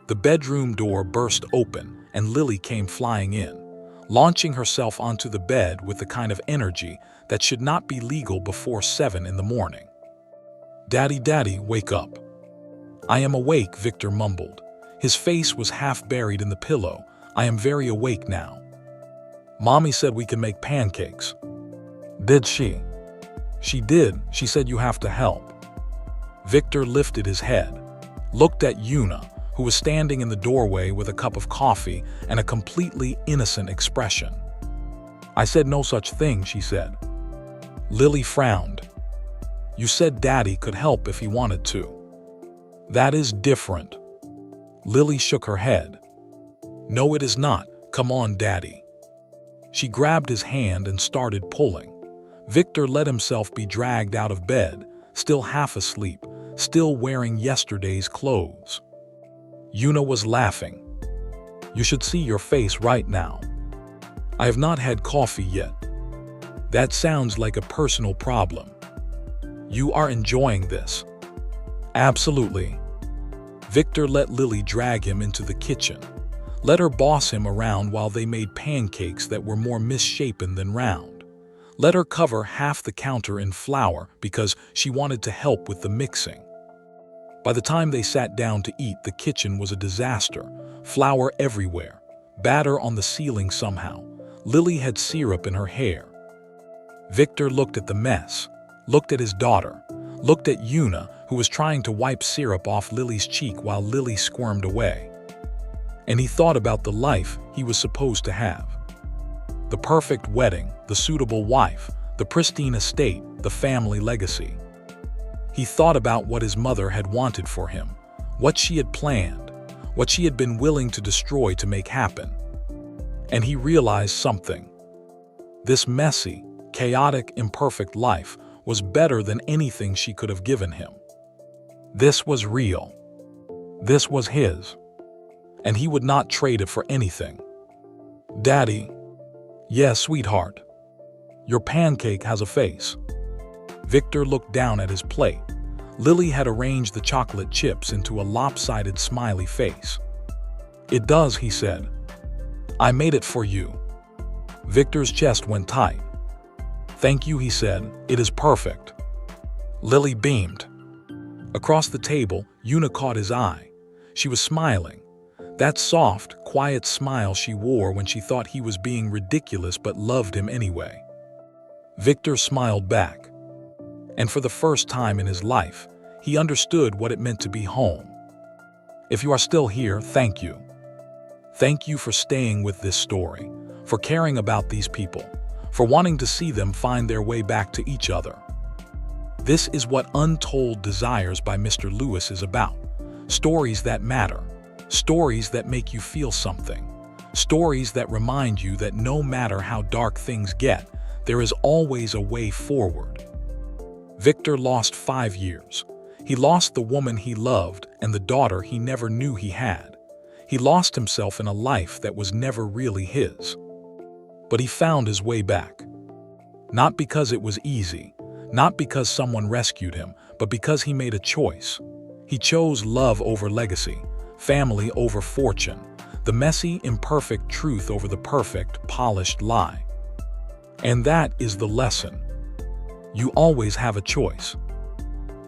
The bedroom door burst open and Lily came flying in, launching herself onto the bed with the kind of energy that should not be legal before 7 in the morning. "Daddy, Daddy, wake up." "I am awake," Victor mumbled. His face was half buried in the pillow. "I am very awake now." "Mommy said we can make pancakes." "Did she?" "She did. She said you have to help." Victor lifted his head, looked at Una, who was standing in the doorway with a cup of coffee and a completely innocent expression. "I said no such thing," she said. Lily frowned. "You said Daddy could help if he wanted to." "That is different." Lily shook her head. "No, it is not. Come on, Daddy." She grabbed his hand and started pulling. Victor let himself be dragged out of bed, still half asleep, still wearing yesterday's clothes. Una was laughing. "You should see your face right now." "I have not had coffee yet." "That sounds like a personal problem." "You are enjoying this." "Absolutely." Victor let Lily drag him into the kitchen, let her boss him around while they made pancakes that were more misshapen than round, let her cover half the counter in flour because she wanted to help with the mixing. By the time they sat down to eat, the kitchen was a disaster, flour everywhere, batter on the ceiling somehow. Lily had syrup in her hair. Victor looked at the mess, looked at his daughter, looked at Una, who was trying to wipe syrup off Lily's cheek while Lily squirmed away. And he thought about the life he was supposed to have. The perfect wedding, the suitable wife, the pristine estate, the family legacy. He thought about what his mother had wanted for him, what she had planned, what she had been willing to destroy to make happen. And he realized something. This messy, chaotic, imperfect life was better than anything she could have given him. This was real. This was his. And he would not trade it for anything. "Daddy." "Yes, sweetheart." "Your pancake has a face." Victor looked down at his plate. Lily had arranged the chocolate chips into a lopsided smiley face. "It does," he said. "I made it for you." Victor's chest went tight. "Thank you," he said. "It is perfect." Lily beamed. Across the table, Una caught his eye. She was smiling. That soft, quiet smile she wore when she thought he was being ridiculous but loved him anyway. Victor smiled back. And for the first time in his life, he understood what it meant to be home. If you are still here, thank you. Thank you for staying with this story, for caring about these people, for wanting to see them find their way back to each other. This is what Untold Desires by Mr. Lewis is about. Stories that matter. Stories that make you feel something. Stories that remind you that no matter how dark things get, there is always a way forward. Victor lost 5 years. He lost the woman he loved and the daughter he never knew he had. He lost himself in a life that was never really his. But he found his way back. Not because it was easy, not because someone rescued him, but because he made a choice. He chose love over legacy, family over fortune, the messy, imperfect truth over the perfect, polished lie. And that is the lesson. You always have a choice.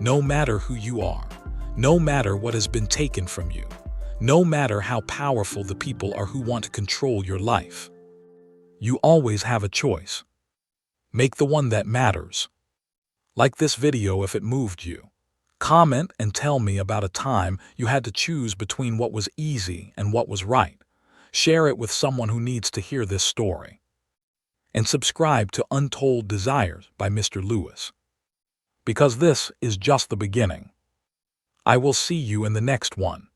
No matter who you are, no matter what has been taken from you, no matter how powerful the people are who want to control your life, you always have a choice. Make the one that matters. Like this video if it moved you. Comment and tell me about a time you had to choose between what was easy and what was right. Share it with someone who needs to hear this story. And subscribe to Untold Desires by Mr. Lewis. Because this is just the beginning. I will see you in the next one.